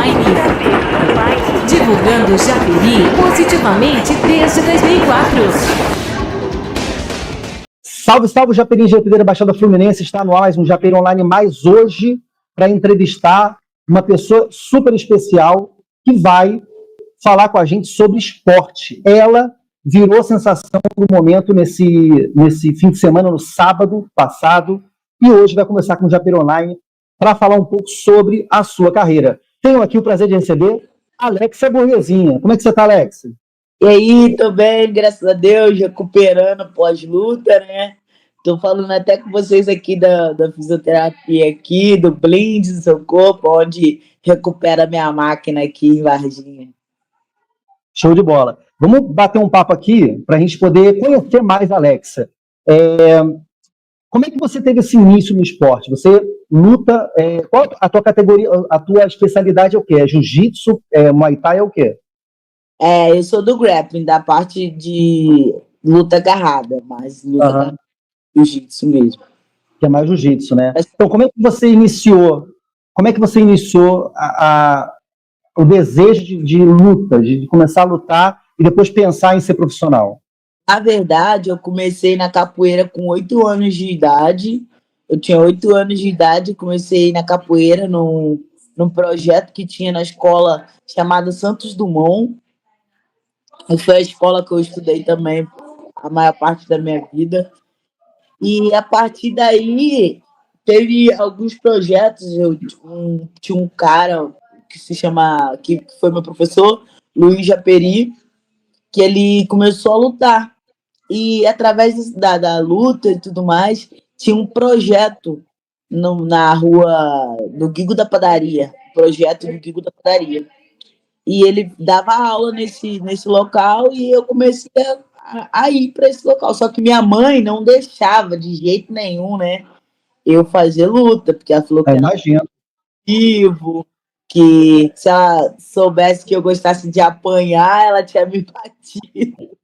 Online. Divulgando Japeri positivamente desde 2004. Salve, salve, Japeri, Japeri da Baixada Fluminense. Está no ar mais um Japeri Online, mais hoje para entrevistar uma pessoa super especial que vai falar com a gente sobre esporte. Ela virou sensação do momento nesse fim de semana, no sábado passado, e hoje vai conversar com o Japeri Online para falar um pouco sobre a sua carreira. Tenho aqui o prazer de receber a Alexia Borgesinha. Como é que você está, Alexia? E aí, tô bem, graças a Deus, recuperando pós-luta, né? Tô falando até com vocês aqui da fisioterapia aqui, do blend do seu corpo, onde recupera minha máquina aqui em Varginha. Show de bola. Vamos bater um papo aqui para a gente poder conhecer mais a Alexia. Como é que você teve esse início no esporte? Você luta, qual a tua categoria, a tua especialidade é o quê? É jiu-jitsu, muay thai é o quê? Eu sou do grappling, da parte de luta agarrada, mas luta agarrada, jiu-jitsu mesmo. Que é mais jiu-jitsu, né? Então, como é que você iniciou? Como é que você iniciou o desejo de luta, de começar a lutar e depois pensar em ser profissional? Na verdade, eu comecei na capoeira com 8 anos de idade. Eu tinha 8 anos de idade e comecei na capoeira num projeto que tinha na escola chamada Santos Dumont. E foi a escola que eu estudei também a maior parte da minha vida. E a partir daí, teve alguns projetos. Tinha um cara que foi meu professor, Luiz Japeri, que ele começou a lutar. E através da luta e tudo mais, tinha um projeto na rua do Guigo da Padaria, projeto do Guigo da Padaria. E ele dava aula nesse local e eu comecei a ir para esse local. Só que minha mãe não deixava de jeito nenhum, né? Eu fazer luta, porque ela falou que era vivo, que se ela soubesse que eu gostasse de apanhar, ela tinha me batido.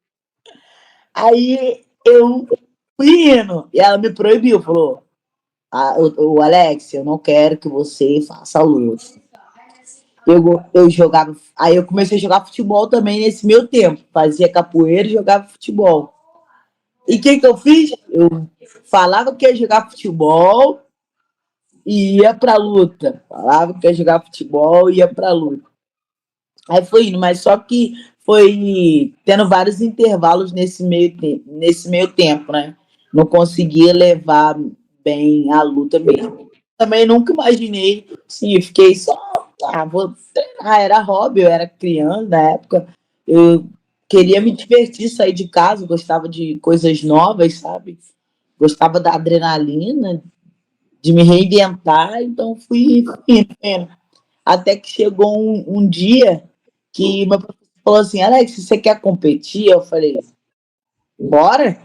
Aí eu fui indo, e ela me proibiu, falou: o Alex, eu não quero que você faça luta. Eu jogava, aí eu comecei a jogar futebol também nesse meu tempo, fazia capoeira e jogava futebol. E o que eu fiz? Eu falava que ia jogar futebol e ia pra luta. Falava que ia jogar futebol e ia pra luta. Aí foi indo, mas só que foi tendo vários intervalos nesse meio tempo, né? Não conseguia levar bem a luta mesmo. Também nunca imaginei, sim, eu fiquei só, vou treinar, era hobby, eu era criança na época, eu queria me divertir, sair de casa, gostava de coisas novas, sabe? Gostava da adrenalina, de me reinventar, então fui indo. Até que chegou um dia que meu professor falou assim: Alex, você quer competir? Eu falei: bora,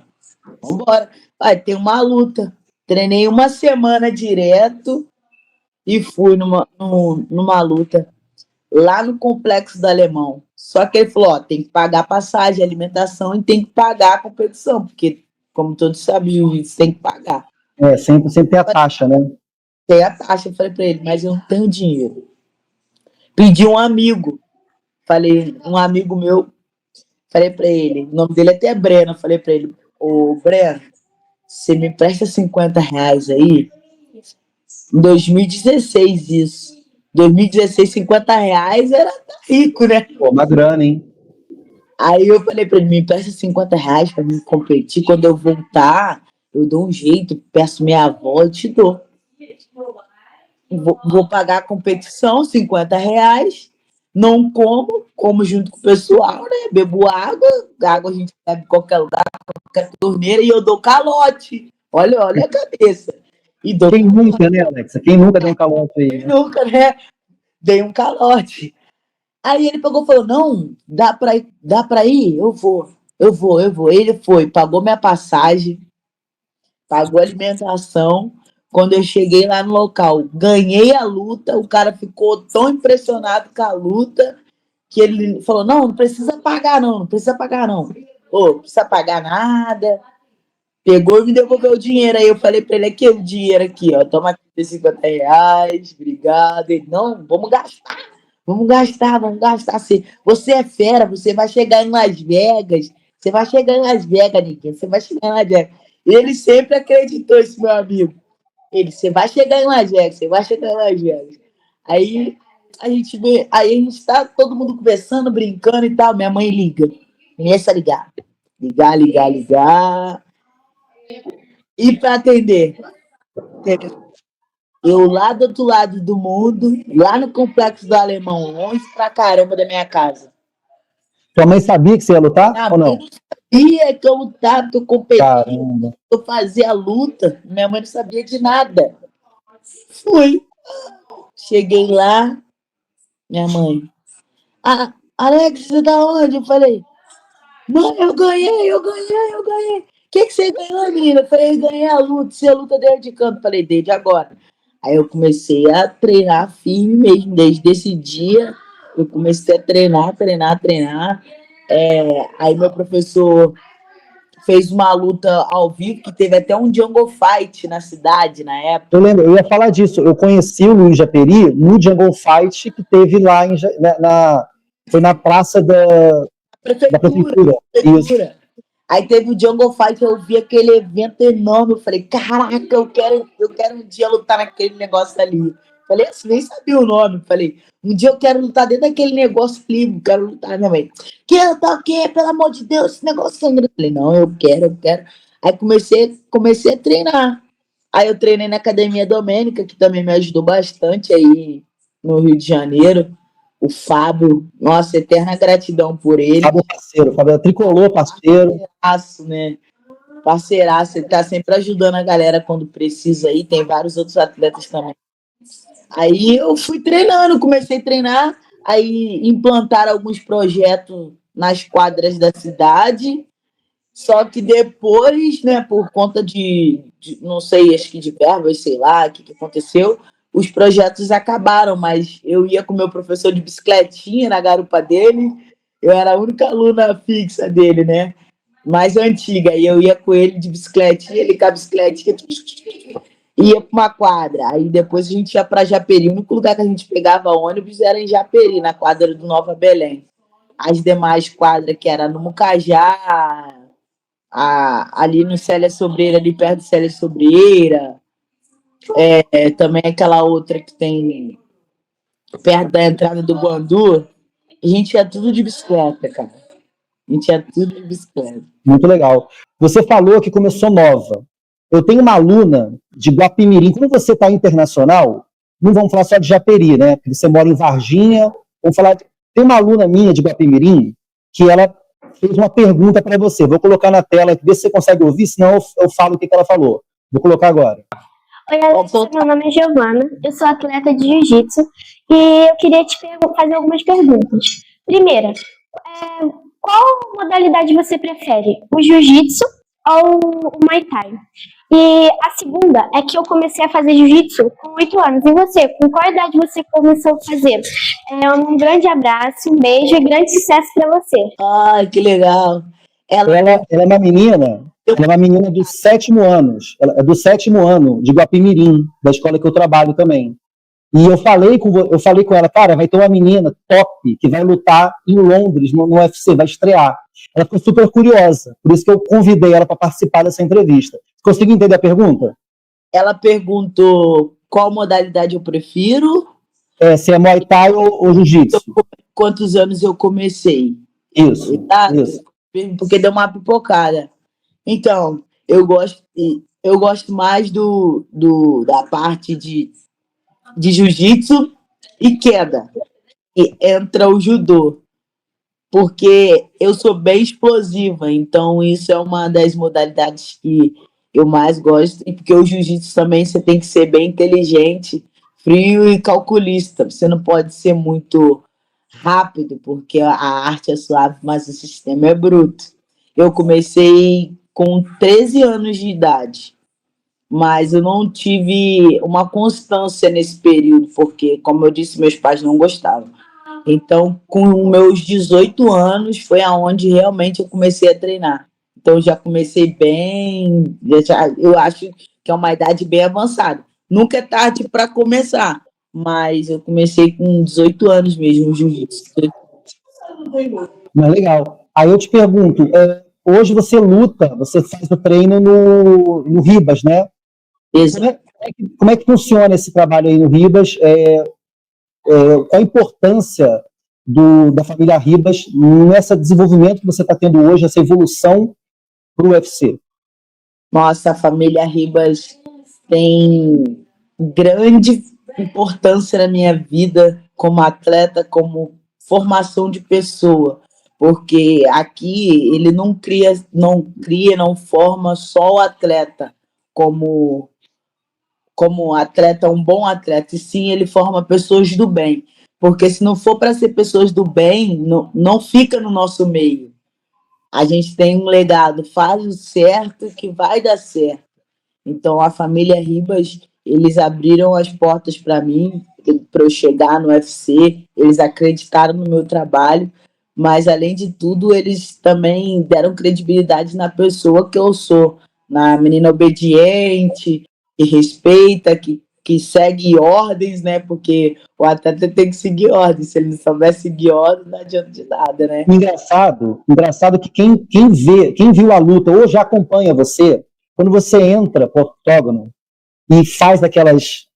vambora. Vai ter uma luta. Treinei uma semana direto e fui numa luta lá no Complexo do Alemão. Só que ele falou: tem que pagar passagem, alimentação e tem que pagar a competição, porque, como todos sabiam, você tem que pagar. Sempre tem a taxa, né? Tem a taxa. Eu falei para ele: mas eu não tenho dinheiro. Pedi um amigo. Falei, um amigo meu, falei pra ele, o nome dele até é Breno, falei pra ele: ô Breno, você me empresta R$ 50 aí? Em 2016 isso. 2016, R$ 50 era rico, né? Pô, uma grana, hein? Aí eu falei pra ele: me empresta R$ 50 pra me competir, quando eu voltar, eu dou um jeito, peço minha avó e te dou. Vou pagar a competição, R$ 50. Não como junto com o pessoal, né? Bebo água a gente bebe em qualquer lugar, qualquer torneira, e eu dou calote. Olha a cabeça. Quem nunca, né, Alexa? Quem nunca deu um calote aí? Quem nunca, né? Dei um calote. Aí ele pegou e falou: não, dá pra ir? Eu vou. Ele foi, pagou minha passagem, pagou a alimentação. Quando eu cheguei lá no local, ganhei a luta, o cara ficou tão impressionado com a luta que ele falou: não precisa pagar não precisa pagar não. Pô, não precisa pagar nada. Pegou e me devolveu o dinheiro. Aí eu falei pra ele: aqui, o dinheiro aqui, ó, toma aqui R$ 50, obrigado. Ele: não, vamos gastar. Vamos gastar, vamos gastar. Você é fera, você vai chegar em Las Vegas. Você vai chegar em Las Vegas, Niquinha. Você vai chegar em Las Vegas. E ele sempre acreditou, esse meu amigo. Você vai chegar em Las Vegas, você vai chegar em Las Vegas. Aí aí a gente tá todo mundo conversando, brincando e tal. Minha mãe liga. Começa a ligar. Ligar, ligar, ligar. E para atender. Eu lá do outro lado do mundo, lá no Complexo do Alemão, longe pra caramba da minha casa. Tua mãe sabia que você ia lutar Minha ou mãe não? não sabia que eu lutava, que eu competia, Caramba. que eu fazia a luta. Minha mãe não sabia de nada. Fui. Cheguei lá, minha mãe. Ah, Alex, você tá onde? Eu falei, mãe, eu ganhei, eu ganhei, eu ganhei. O que você ganhou, menina? Eu falei, ganhei a luta. Você luta desde de canto? Eu falei, desde agora. Aí eu comecei a treinar firme mesmo. Desde esse dia, eu comecei a treinar, treinar, treinar. Aí meu professor fez uma luta ao vivo, que teve até um Jungle Fight na cidade, na época. Eu lembro, eu ia falar disso. Eu conheci o Luiz Japeri no Jungle Fight que teve lá foi na praça da prefeitura. Isso. Aí teve o Jungle Fight, eu vi aquele evento enorme, eu falei, caraca, eu quero um dia lutar naquele negócio ali. Falei assim, nem sabia o nome, falei, um dia eu quero lutar dentro daquele negócio ali, quero lutar, minha mãe. Que lutar o quê? Pelo amor de Deus, esse negócio sangrando. Falei, não, eu quero. Aí comecei a treinar. Aí eu treinei na Academia Domênica, que também me ajudou bastante aí no Rio de Janeiro. O Fábio, nossa, eterna gratidão por ele. Fábio parceiro, Fábio é tricolor, parceiro. Parceiraço, né? Parceiraço, ele tá sempre ajudando a galera quando precisa aí. Tem vários outros atletas também. Aí eu fui treinando, comecei a treinar, aí implantaram alguns projetos nas quadras da cidade. Só que depois, né, por conta não sei, acho que de verbas, sei lá, o que aconteceu, os projetos acabaram, mas eu ia com o meu professor de bicicletinha na garupa dele, eu era a única aluna fixa dele, né, mais antiga, e eu ia com ele de bicicletinha, ele com a bicicletinha, ia para uma quadra, aí depois a gente ia para Japeri, o único lugar que a gente pegava ônibus era em Japeri, na quadra do Nova Belém. As demais quadras, que era no Mucajá, ali no Célia Sobreira, ali perto do Célia Sobreira, também aquela outra que tem perto da entrada do Guandu, a gente ia tudo de bicicleta, cara. A gente ia tudo de bicicleta. Muito legal. Você falou que começou nova. Eu tenho uma aluna de Guapimirim. Como você está internacional, não vamos falar só de Japeri, né? Porque você mora em Varginha. Vamos falar. Tem uma aluna minha de Guapimirim que ela fez uma pergunta para você. Vou colocar na tela, ver se você consegue ouvir, senão eu falo o que ela falou. Vou colocar agora. Oi, Alex, meu nome é Giovana, eu sou atleta de jiu-jitsu e eu queria te fazer algumas perguntas. Primeira, qual modalidade você prefere, o jiu-jitsu ou o Muay Thai? E a segunda é que eu comecei a fazer jiu-jitsu com 8 anos. E você, com qual idade você começou a fazer? Um grande abraço, um beijo e grande sucesso para você. Ai, que legal. Ela é uma menina. Ela é uma menina do 7º ano. Ela é do 7º ano de Guapimirim, da escola que eu trabalho também. E eu falei com ela, cara, vai ter uma menina top que vai lutar em Londres, no UFC, vai estrear. Ela ficou super curiosa, por isso que eu convidei ela para participar dessa entrevista. Conseguiu entender a pergunta? Ela perguntou qual modalidade eu prefiro. Se é Muay Thai ou Jiu-Jitsu. Quantos anos eu comecei? Isso. Porque deu uma pipocada. Então, eu gosto mais da parte de jiu-jitsu e queda. E entra o judô. Porque eu sou bem explosiva, então isso é uma das modalidades que eu mais gosto. E porque o jiu-jitsu também você tem que ser bem inteligente, frio e calculista. Você não pode ser muito rápido, porque a arte é suave, mas o sistema é bruto. Eu comecei com 13 anos de idade, mas eu não tive uma constância nesse período, porque, como eu disse, meus pais não gostavam. Então, com meus 18 anos, foi aonde realmente eu comecei a treinar. Então, já comecei eu acho que é uma idade bem avançada. Nunca é tarde para começar, mas eu comecei com 18 anos mesmo, o jiu-jitsu. Mas legal. Aí eu te pergunto, hoje você luta, você faz o treino no Ribas, né? Exato. Como é que funciona esse trabalho aí no Ribas? Qual a importância da família Ribas nesse desenvolvimento que você está tendo hoje, essa evolução para o UFC? Nossa, a família Ribas tem grande importância na minha vida como atleta, como formação de pessoa, porque aqui ele não forma só o atleta como atleta, um bom atleta, e sim ele forma pessoas do bem, porque se não for para ser pessoas do bem, não fica no nosso meio. A gente tem um legado, faz o certo que vai dar certo. Então, a família Ribas, eles abriram as portas para mim, para eu chegar no UFC, eles acreditaram no meu trabalho, mas, além de tudo, eles também deram credibilidade na pessoa que eu sou, na menina obediente, que respeita, que segue ordens, né? Porque o atleta tem que seguir ordens, se ele não souber seguir ordens, não adianta de nada, né? Engraçado que quem viu a luta ou já acompanha você, quando você entra para o octógono e faz aquelas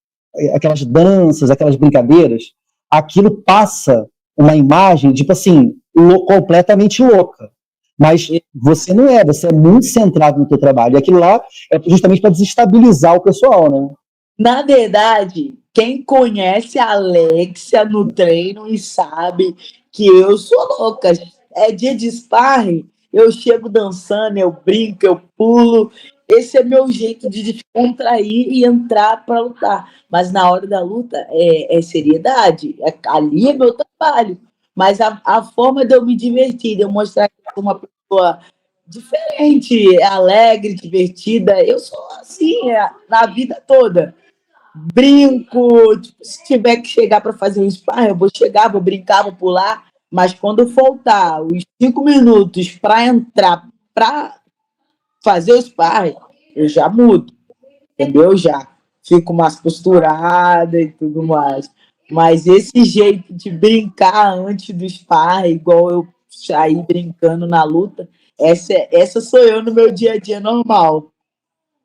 danças, aquelas brincadeiras, aquilo passa uma imagem, tipo assim, completamente louca. Mas você não é, você é muito centrado no teu trabalho. E aquilo lá é justamente para desestabilizar o pessoal, né? Na verdade, quem conhece a Alexia no treino e sabe que eu sou louca. É dia de sparring, eu chego dançando, eu brinco, eu pulo. Esse é meu jeito de descontrair e entrar para lutar. Mas na hora da luta é seriedade. Ali é meu trabalho. Mas a forma de eu me divertir, de eu mostrar que eu sou uma pessoa diferente, alegre, divertida, eu sou assim na vida toda. Brinco, tipo, se tiver que chegar para fazer um sparring, eu vou chegar, vou brincar, vou pular, mas quando faltar os 5 minutos para entrar, para fazer o sparring, eu já mudo, entendeu? Já fico mais posturada e tudo mais. Mas esse jeito de brincar antes do sparring, igual eu sair brincando na luta, essa sou eu no meu dia a dia normal.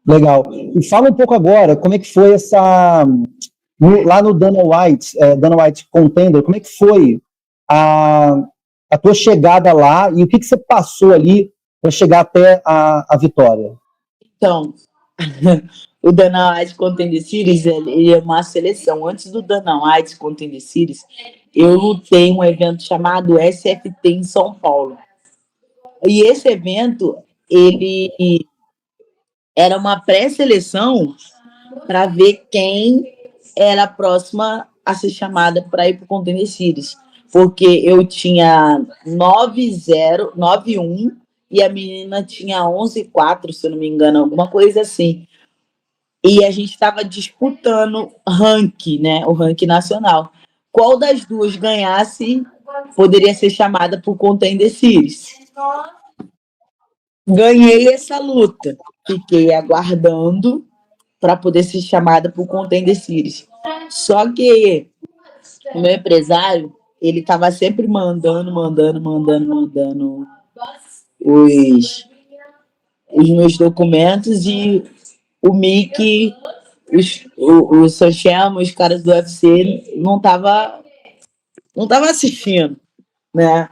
Legal. E fala um pouco agora, como é que foi lá no Dana White Contender, como é que foi a, a tua chegada lá e o que você passou ali para chegar até a vitória? Então, o Dana White Contender Series, ele é uma seleção. Antes do Dana White Contender Series, eu lutei um evento chamado SFT em São Paulo. E esse evento, ele era uma pré-seleção para ver quem era a próxima a ser chamada para ir para o Contender Series. Porque eu tinha 9-0, 9-1 e a menina tinha 11-4, se eu não me engano, alguma coisa assim. E a gente estava disputando ranking, né? O ranking nacional. Qual das duas ganhasse poderia ser chamada para o Contender Series. Ganhei essa luta. Fiquei aguardando para poder ser chamada para o Contender Series. Só que o meu empresário, ele estava sempre mandando os meus documentos e o Mickey, o Sanchema, os caras do UFC não tava assistindo, né?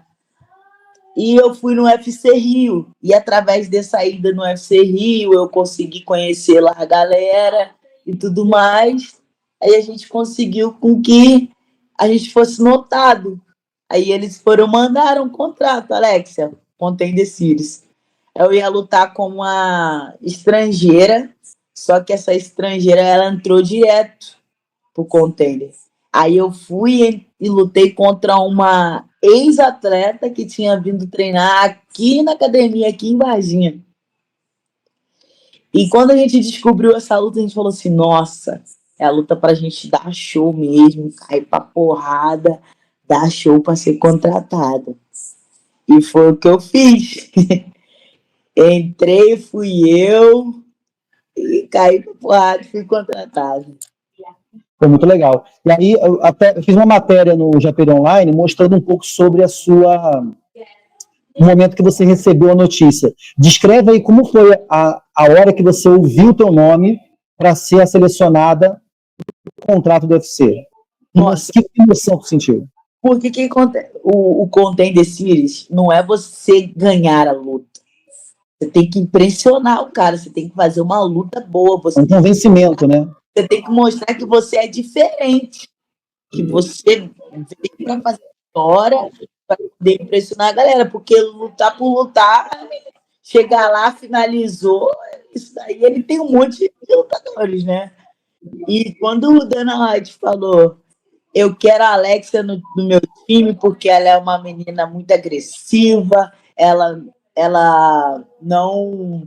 E eu fui no UFC Rio, e através dessa ida no UFC Rio, eu consegui conhecer lá a galera e tudo mais. Aí a gente conseguiu com que a gente fosse notado. Aí eles mandaram um contrato, Alexia, Contender Series. Eu ia lutar com uma estrangeira, só que essa estrangeira, ela entrou direto pro Contender. Aí eu fui e lutei contra uma ex-atleta que tinha vindo treinar aqui na academia, aqui em Varginha. E quando a gente descobriu essa luta, a gente falou assim, nossa, é a luta pra gente dar show mesmo, cair pra porrada, dar show pra ser contratada. E foi o que eu fiz. Entrei, fui eu, e caí pra porrada e fui contratada. Foi muito legal. E aí, eu fiz uma matéria no Japeri Online mostrando um pouco sobre o momento que você recebeu a notícia. Descreve aí como foi a hora que você ouviu o teu nome para ser selecionada no contrato do UFC. Nossa, que emoção que sentiu? porque o Contender Series não é você ganhar a luta. Você tem que impressionar o cara, você tem que fazer uma luta boa. Um convencimento, né? Você tem que mostrar que você é diferente, que você veio para fazer história, para poder impressionar a galera, porque lutar por lutar, chegar lá, finalizou, isso daí ele tem um monte de lutadores, né? E quando o Dana White falou, eu quero a Alexa no meu time porque ela é uma menina muito agressiva, ela não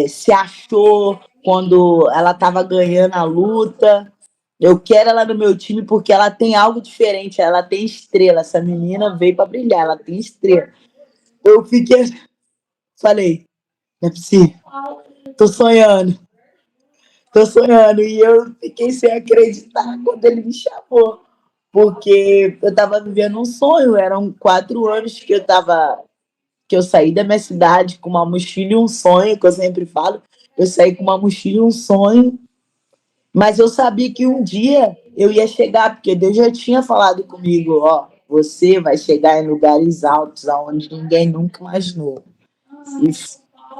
se achou quando ela estava ganhando a luta. Eu quero ela no meu time porque ela tem algo diferente, ela tem estrela. Essa menina veio para brilhar, ela tem estrela. Eu falei, não é possível, tô sonhando. E eu fiquei sem acreditar quando ele me chamou, porque eu estava vivendo um sonho. Eram 4 anos que eu saí da minha cidade com uma mochila e um sonho, que eu sempre falo. Eu saí com uma mochila e um sonho, mas eu sabia que um dia eu ia chegar, porque Deus já tinha falado comigo, ó, você vai chegar em lugares altos, aonde ninguém nunca imaginou.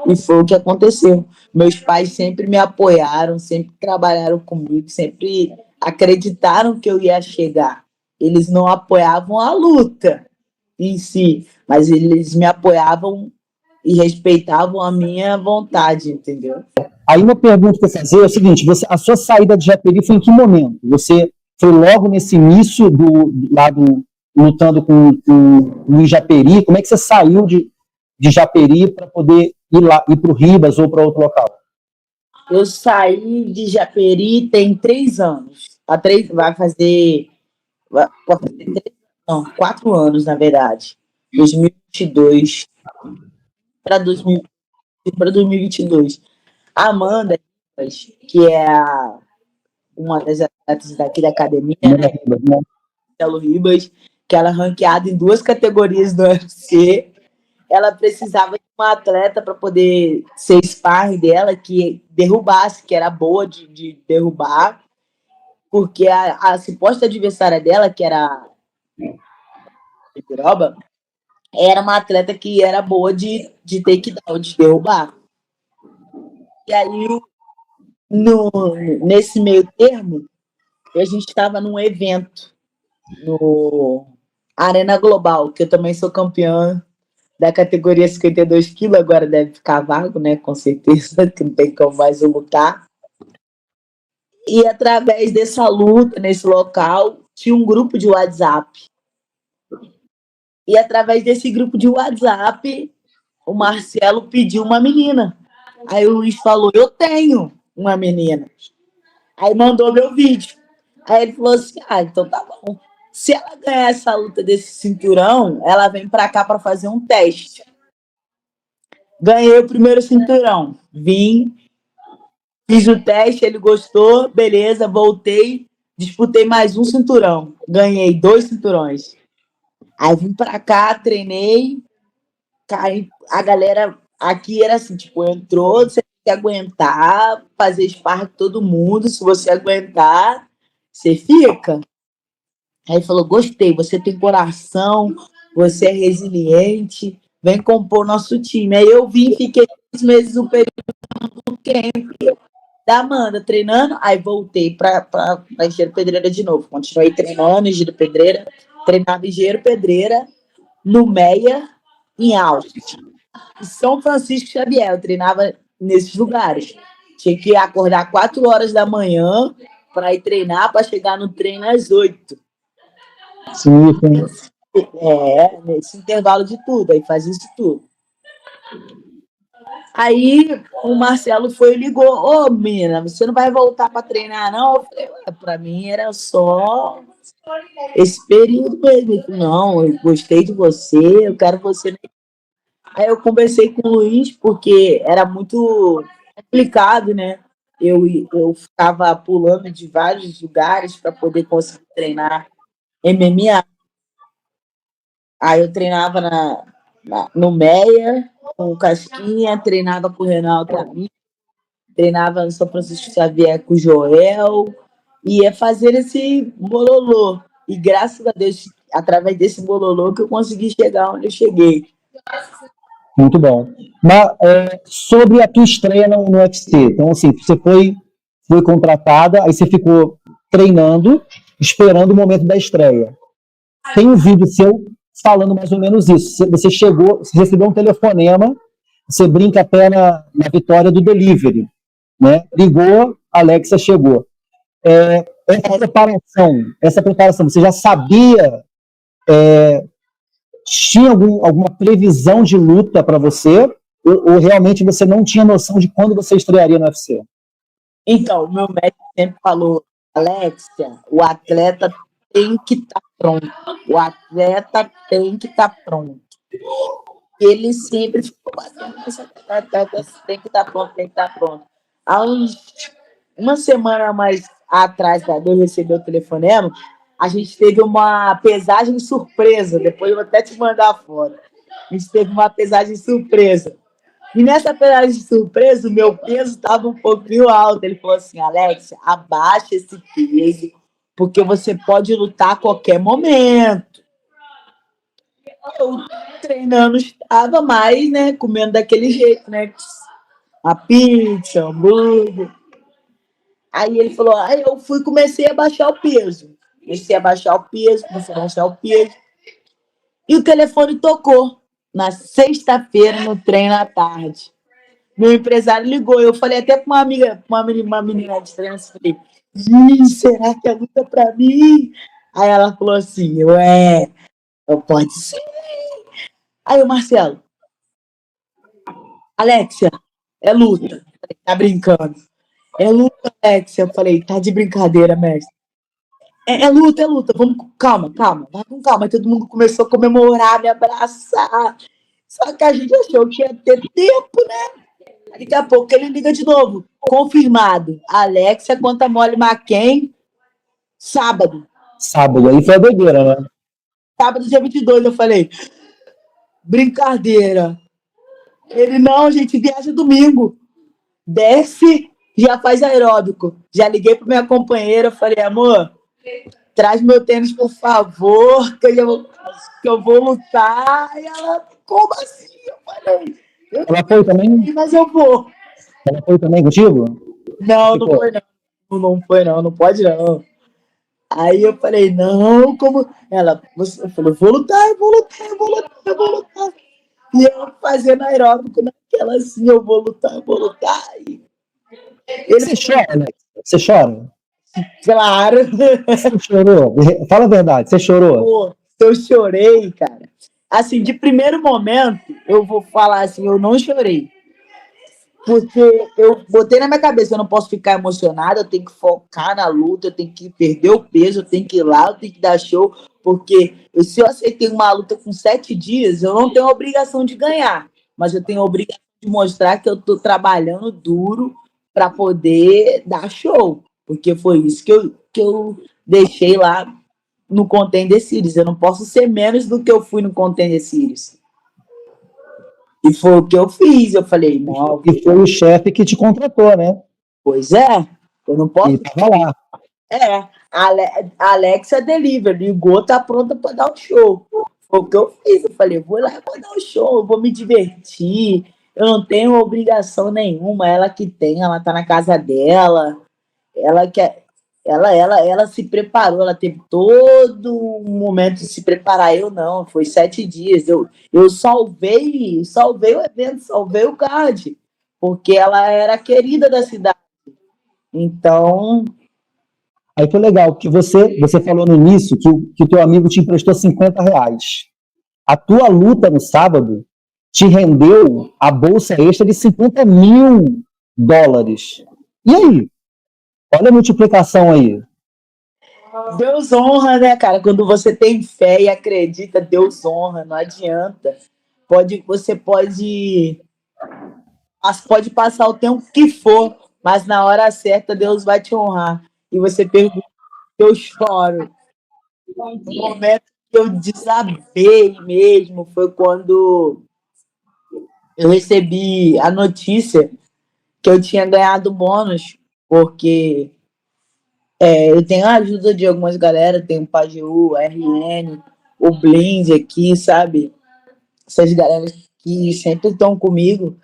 E foi o que aconteceu. Meus pais sempre me apoiaram, sempre trabalharam comigo, sempre acreditaram que eu ia chegar. Eles não apoiavam a luta em si, mas eles me apoiavam e respeitavam a minha vontade, entendeu? Aí uma pergunta que eu fazer é o seguinte, a sua saída de Japeri foi em que momento? Você foi logo nesse início lutando no Japeri? Como é que você saiu de Japeri para poder ir para o Ribas ou para outro local? Eu saí de Japeri tem 3 anos. Vai fazer 4 anos, na verdade. 2022 para 2022. A Amanda, que é uma das atletas daqui da academia, né? Marcelo Ribas, que ela é ranqueada em 2 categorias do UFC. Ela precisava de uma atleta para poder ser sparring dela, que derrubasse, que era boa de derrubar, porque a suposta adversária dela, que era a Piroba, era uma atleta que era boa de takedown, de derrubar. E aí, nesse meio termo, a gente estava num evento no Arena Global, que eu também sou campeã da categoria 52 quilos, agora deve ficar vago, né? Com certeza, que não tem como mais eu lutar. E através dessa luta, nesse local, tinha um grupo de WhatsApp. E através desse grupo de WhatsApp, o Marcelo pediu uma menina. Aí o Luiz falou, eu tenho uma menina. Aí mandou meu vídeo. Aí ele falou assim, então tá bom. Se ela ganhar essa luta desse cinturão, ela vem pra cá pra fazer um teste. Ganhei o primeiro cinturão. Vim, fiz o teste, ele gostou, beleza, voltei, disputei mais um cinturão. Ganhei 2 cinturões. Aí vim pra cá, treinei, caí, a galera aqui era assim, tipo, entrou, você tem que aguentar, fazer sparring com todo mundo, se você aguentar, você fica. Aí falou, gostei, você tem coração, você é resiliente, vem compor nosso time. Aí eu vim, fiquei 2 meses no período do camp da Amanda treinando, aí voltei para Engenheiro Pedreira de novo. Continuei treinando Engenheiro Pedreira, treinava Engenheiro Pedreira no Meia, em Austin. São Francisco Xavier, eu treinava nesses lugares. Tinha que acordar 4 horas da manhã para ir treinar, para chegar no treino às 8. Sim, sim. Nesse intervalo de tudo, aí faz isso tudo. Aí o Marcelo foi e ligou, ô menina, você não vai voltar para treinar não? Eu falei, para mim era só esse período mesmo. Ele falou, não, eu gostei de você, eu quero você. Aí eu conversei com o Luiz, porque era muito complicado, né? eu ficava pulando de vários lugares para poder conseguir treinar MMA. Aí eu treinava no Meia, com o Casquinha, treinava com o Reinaldo Amigo, treinava no São Francisco Xavier com o Joel, e ia fazer esse bololô. E graças a Deus, através desse bololô, que eu consegui chegar onde eu cheguei. Muito bom. Mas sobre a tua estreia no UFC, então assim, você foi contratada, aí você ficou treinando, esperando o momento da estreia. Tem um vídeo seu falando mais ou menos isso. Você chegou, você recebeu um telefonema, você brinca até na vitória do delivery, né? Ligou, Alexa chegou. Essa preparação, você já sabia? Tinha alguma previsão de luta para você? Ou realmente você não tinha noção de quando você estrearia no UFC? Então, o meu médico sempre falou, Alexia, o atleta tem que estar pronto. O atleta tem que estar pronto. Ele sempre ficou batendo nessa tecla, tem que estar pronto, tem que estar pronto. Há uma semana mais atrás, quando eu recebi o telefonema, a gente teve uma pesagem surpresa. Depois eu vou até te mandar a foto. A gente teve uma pesagem surpresa. E nessa pesagem surpresa, o meu peso estava um pouquinho alto. Ele falou assim, Alex, abaixa esse peso, porque você pode lutar a qualquer momento. Eu treinando estava mais, né, comendo daquele jeito, né, a pizza, hambúrguer. Aí ele falou, aí eu comecei a baixar o peso. Comecei a baixar o peso. E o telefone tocou na sexta-feira, no treino à tarde. Meu empresário ligou. Eu falei até com uma amiga, uma menina de treino, falei, será que é luta pra mim? Aí ela falou assim, eu pode ser. Aí o Marcelo, Alexia, é luta. Eu falei, tá brincando. É luta, Alexia. Eu falei, tá de brincadeira, mestre. É luta. Vamos, calma. Vai com calma. Aí todo mundo começou a comemorar, me abraçar. Só que a gente achou que ia ter tempo, né? Daqui a pouco ele liga de novo. Confirmado. Alexia contra Molly McCain, sábado. Sábado, aí foi a doideira, né? Sábado, dia 22, eu falei, brincadeira. Ele, não, a gente viaja domingo. Desce, já faz aeróbico. Já liguei para minha companheira, falei, amor, traz meu tênis, por favor, que eu vou lutar. E ela, como assim? Eu falei, Ela foi também? mas eu vou. Ela foi também contigo? Não foi não. Não foi não, não pode não. Aí eu falei, não, como... Ela falou, vou lutar. E eu fazendo aeróbico naquela assim, eu vou lutar. E ele, Você chora, né? Você chora? claro. Você chorou? Fala a verdade, você chorou? Pô, eu chorei, cara. Assim, de primeiro momento, eu vou falar assim, eu não chorei. Porque eu botei na minha cabeça, eu não posso ficar emocionada, eu tenho que focar na luta, eu tenho que perder o peso, eu tenho que ir lá, eu tenho que dar show, porque se eu aceitei uma luta com 7 dias, eu não tenho a obrigação de ganhar, mas eu tenho a obrigação de mostrar que eu estou trabalhando duro para poder dar show, porque foi isso que eu deixei lá no Contender Series. Eu não posso ser menos do que eu fui no Contender Series. E foi o que eu fiz. Eu falei, não. E foi o chefe que te contratou, né? Pois é, eu não posso. E tava lá. A Alexa Deliver ligou, tá pronta para dar o show. Foi o que eu fiz. Eu falei, vou lá, vou dar o show, vou me divertir. Eu não tenho obrigação nenhuma. Ela que tem, ela tá na casa dela. Ela se preparou, ela teve todo um momento de se preparar. Eu não, foi 7 dias. Eu salvei o evento, salvei o card, porque ela era querida da cidade. Então. Aí foi legal, que você falou no início que o teu amigo te emprestou R$50. A tua luta no sábado te rendeu a bolsa extra de $50 mil. E aí? Olha a multiplicação aí. Deus honra, né, cara? Quando você tem fé e acredita, Deus honra, não adianta. Você pode passar o tempo que for, mas na hora certa Deus vai te honrar. E você pergunta, eu choro. O momento que eu desabei mesmo foi quando eu recebi a notícia que eu tinha ganhado bônus, porque eu tenho a ajuda de algumas galera, tem o Pajeú, a RN, o Blind aqui, sabe? Essas galeras que sempre estão comigo.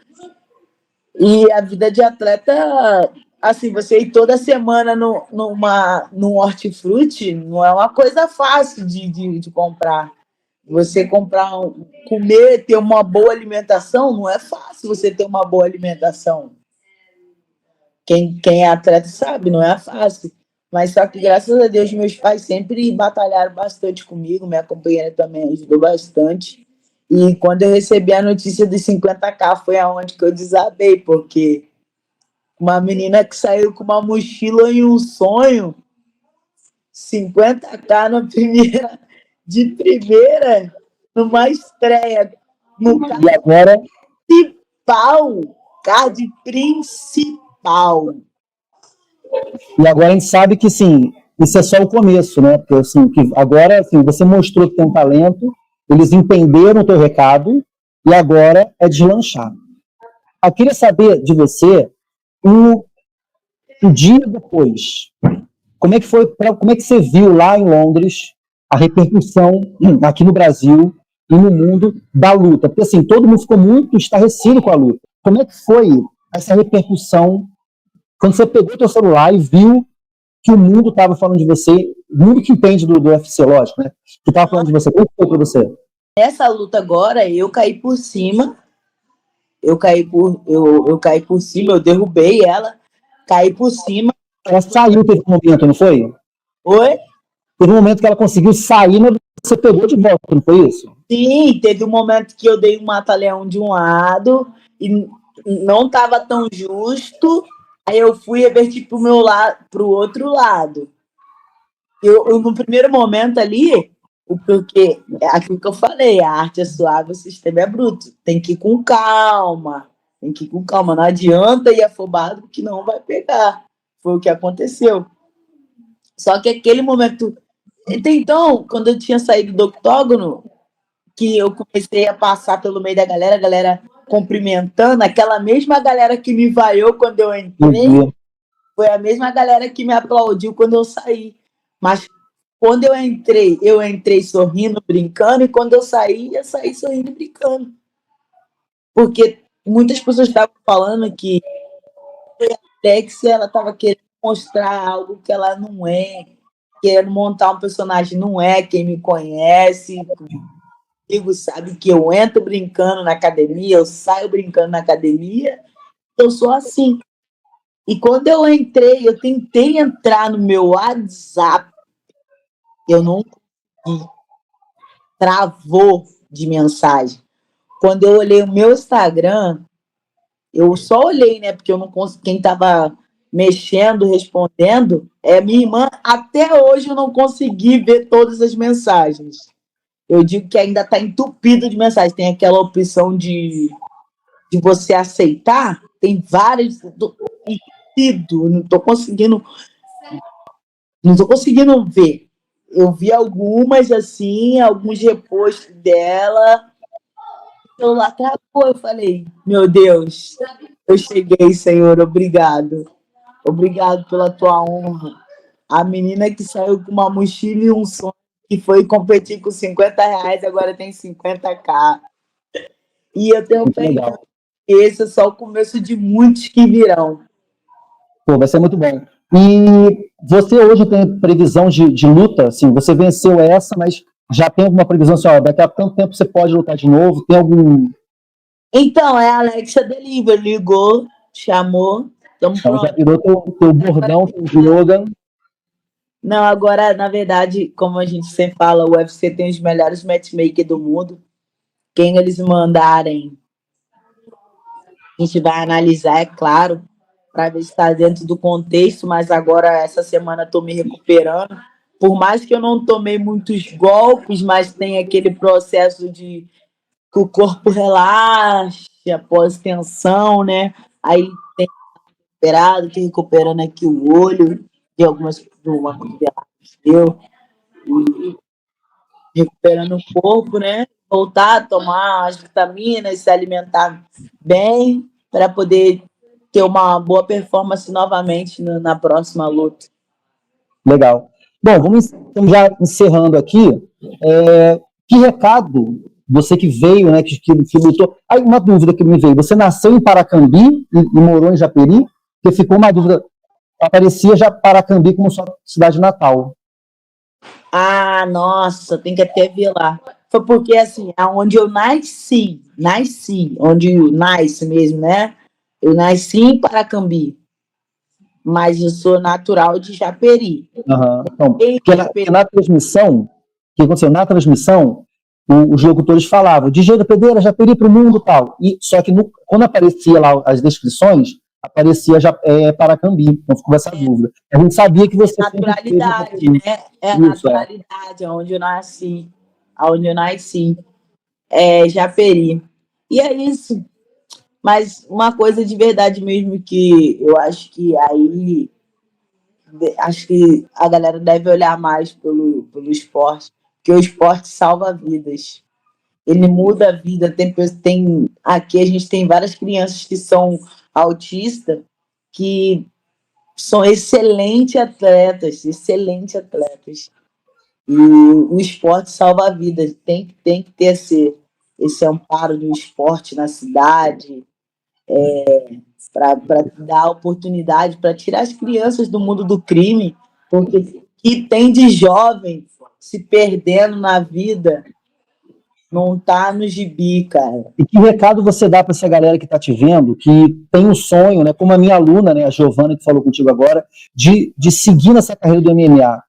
E a vida de atleta, assim, você ir toda semana num hortifruti não é uma coisa fácil de comprar. Você comer, ter uma boa alimentação, não é fácil você ter uma boa alimentação. Quem é atleta sabe, não é fácil. Mas só que, graças a Deus, meus pais sempre batalharam bastante comigo, minha companheira também ajudou bastante. E quando eu recebi a notícia dos 50K, foi aonde que eu desabei, porque uma menina que saiu com uma mochila e um sonho, 50K de primeira, numa estreia, no E agora, card principal. e agora a gente sabe que, sim, isso é só o começo, né? Porque, assim, que agora, assim, você mostrou que tem um talento, eles entenderam o teu recado, e agora é deslanchar. Eu queria saber de você, o dia depois, como é que foi, como é que você viu lá em Londres a repercussão aqui no Brasil e no mundo da luta? Porque, assim, todo mundo ficou muito estarrecido com a luta. Como é que foi essa repercussão quando você pegou o seu celular e viu que o mundo estava falando de você, o mundo que entende do UFC, lógico, né? Que estava falando de você. Como foi para você? Nessa luta agora, eu caí por cima. Eu caí por cima, eu derrubei ela, caí por cima. Ela saiu, teve um momento, não foi? Oi? Teve um momento que ela conseguiu sair, mas você pegou de volta, não foi isso? Sim, teve um momento que eu dei um mata-leão de um lado e não estava tão justo. Aí eu fui revertir pro outro lado. Eu, no primeiro momento ali, porque é aquilo que eu falei, a arte é suave, o sistema é bruto. Tem que ir com calma. Tem que ir com calma. Não adianta ir afobado que não vai pegar. Foi o que aconteceu. Só que aquele momento. Então, quando eu tinha saído do octógono, que eu comecei a passar pelo meio da galera, a galera cumprimentando, aquela mesma galera que me vaiou quando eu entrei, foi a mesma galera que me aplaudiu quando eu saí. Mas quando eu entrei sorrindo, brincando, e quando eu saí sorrindo e brincando. Porque muitas pessoas estavam falando que a Alexia, ela estava querendo mostrar algo que ela não é, querendo montar um personagem, não é. Quem me conhece comigo sabe que eu entro brincando na academia, eu saio brincando na academia, eu sou assim. E quando eu entrei, eu tentei entrar no meu WhatsApp, eu não consegui. Travou de mensagem. Quando eu olhei o meu Instagram, eu só olhei, né? Porque eu não consegui. Quem estava mexendo, respondendo, é minha irmã. Até hoje eu não consegui ver todas as mensagens. Eu digo que ainda está entupido de mensagens. Tem aquela opção de você aceitar, tem várias. Não estou conseguindo. Não estou conseguindo ver. Eu vi algumas assim, alguns repostos dela. O celular travou, eu falei, meu Deus, eu cheguei, Senhor, obrigado. Obrigado pela tua honra. A menina que saiu com uma mochila e um sonho, que foi competir com R$ 50, agora tem 50K. E eu tenho fé que esse é só o começo de muitos que virão. Pô, vai ser muito bom. E você hoje tem previsão de luta? Assim, você venceu essa, mas já tem alguma previsão? Assim, ó, daqui a tanto tempo você pode lutar de novo? Tem algum... Então, é a Alexia Deliver, ligou, chamou. Então já virou teu bordão, teu slogan. Não, agora, na verdade, como a gente sempre fala, o UFC tem os melhores matchmakers do mundo. Quem eles mandarem, a gente vai analisar, é claro, para ver se está dentro do contexto, mas agora, essa semana, estou me recuperando. Por mais que eu não tomei muitos golpes, mas tem aquele processo de que o corpo relaxa após tensão, né? Aí recuperado, tô recuperando aqui o olho de uma cotovelada que deu, e recuperando o corpo, né? Voltar a tomar as vitaminas, se alimentar bem, para poder ter uma boa performance novamente na próxima luta. Legal. Bom, estamos já encerrando aqui. Que recado você que veio, né, que lutou... Aí uma dúvida que me veio. Você nasceu em Paracambi e morou em Japeri? Porque ficou uma dúvida. Aparecia já Paracambi como sua cidade natal. Ah, nossa, tem que até ver lá. Foi porque, assim, aonde eu nasci, onde nasce mesmo, né? Eu nasci em Paracambi, mas eu sou natural de Japeri. Uhum. Então, Em porque Japeri. na transmissão, o que aconteceu? Na transmissão, os locutores falavam de Jeito Pedreira, Japeri para o mundo e tal. Só que quando aparecia lá as descrições, aparecia Paracambi. Então ficou essa dúvida. A gente sabia que você Naturalidade, né? É a naturalidade, onde eu nasci. Onde eu nasci. É Japeri. E é isso. Mas uma coisa de verdade mesmo que eu acho que aí acho que a galera deve olhar mais pelo esporte, porque o esporte salva vidas. Ele muda a vida. Aqui a gente tem várias crianças que são autistas, que são excelentes atletas, excelentes atletas. E o esporte salva vidas. Tem que ter esse amparo do esporte na cidade, para dar oportunidade, para tirar as crianças do mundo do crime, porque que tem de jovem se perdendo na vida não tá no gibi, cara. E que recado você dá para essa galera que está te vendo, que tem um sonho, né, como a minha aluna, né, a Giovana, que falou contigo agora, de seguir nessa carreira do MMA?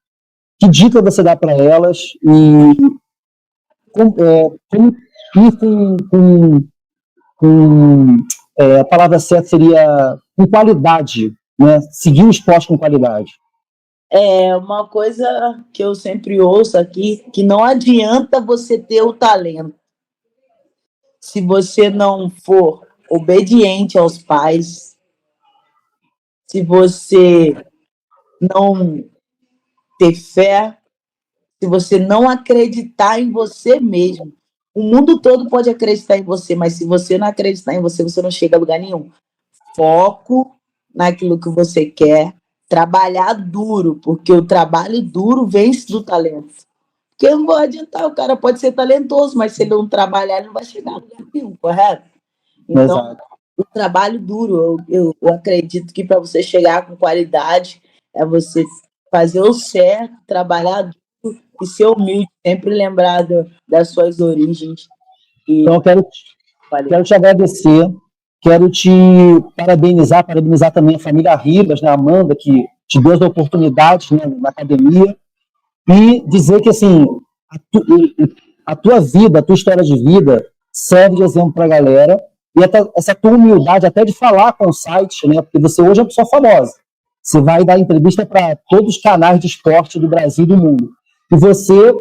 Que dica você dá para elas e como ir a palavra certa seria com qualidade, né? Seguir o esporte com qualidade. É uma coisa que eu sempre ouço aqui, que não adianta você ter o talento se você não for obediente aos pais, se você não ter fé, se você não acreditar em você mesmo. O mundo todo pode acreditar em você, mas se você não acreditar em você, você não chega a lugar nenhum. Foco naquilo que você quer, trabalhar duro, porque o trabalho duro vence do talento. Porque não vai adiantar, o cara pode ser talentoso, mas se ele não trabalhar, ele não vai chegar a lugar nenhum, correto? Então, Exato. o trabalho duro, eu acredito que para você chegar com qualidade, é você fazer o certo, trabalhar duro e ser humilde, sempre lembrar das suas origens. Então, eu quero te agradecer, quero te parabenizar também a família Ribas, né, a Amanda, que te deu as oportunidades, né, na academia, e dizer que, assim, a tua vida, a tua história de vida serve de exemplo para a galera, e essa tua humildade até de falar com o site, né, porque você hoje é uma pessoa famosa, você vai dar entrevista para todos os canais de esporte do Brasil e do mundo, e você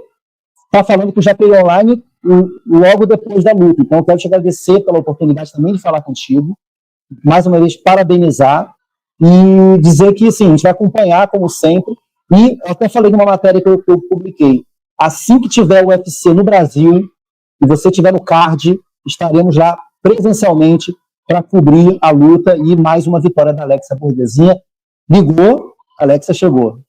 está falando com o Japeri Online logo depois da luta. Então, eu quero te agradecer pela oportunidade também de falar contigo, mais uma vez parabenizar e dizer que, assim, a gente vai acompanhar, como sempre, e eu até falei numa matéria que eu publiquei, assim que tiver o UFC no Brasil, e você estiver no card, estaremos lá presencialmente para cobrir a luta e mais uma vitória da Alexa Bordezinha. Ligou, Alexa chegou.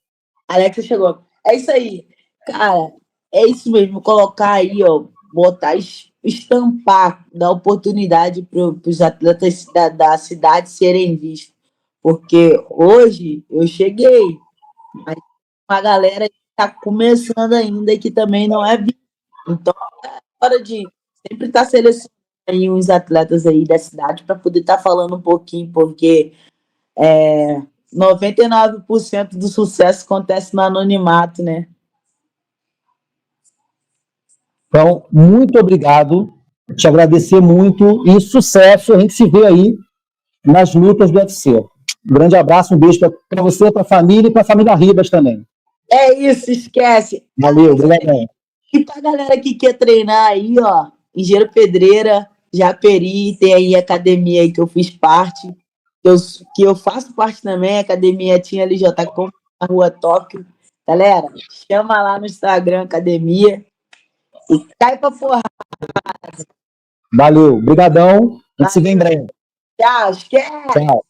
Alexa chegou. É isso aí. Cara, é isso mesmo. Colocar aí, ó, botar, estampar, dar oportunidade para os atletas da cidade serem vistos. Porque hoje eu cheguei, mas a galera está começando ainda e que também não é vista. Então, é hora de sempre estar selecionando aí uns atletas aí da cidade para poder estar falando um pouquinho, porque 99% do sucesso acontece no anonimato, né? Então, muito obrigado, te agradecer muito e sucesso. A gente se vê aí nas lutas do UFC. Um grande abraço, um beijo para você, para a família e para a família Ribas também. É isso, esquece. Valeu, obrigado. E para a galera que quer treinar aí, ó, Engenheiro Pedreira, Japeri, tem aí a academia aí que eu fiz parte. que eu faço parte também, Academia Team LJ Com, na Rua Tóquio. Galera, chama lá no Instagram, Academia, e cai pra porra. Valeu, brigadão. A gente se vê em breve. Tchau, esquece. Tchau.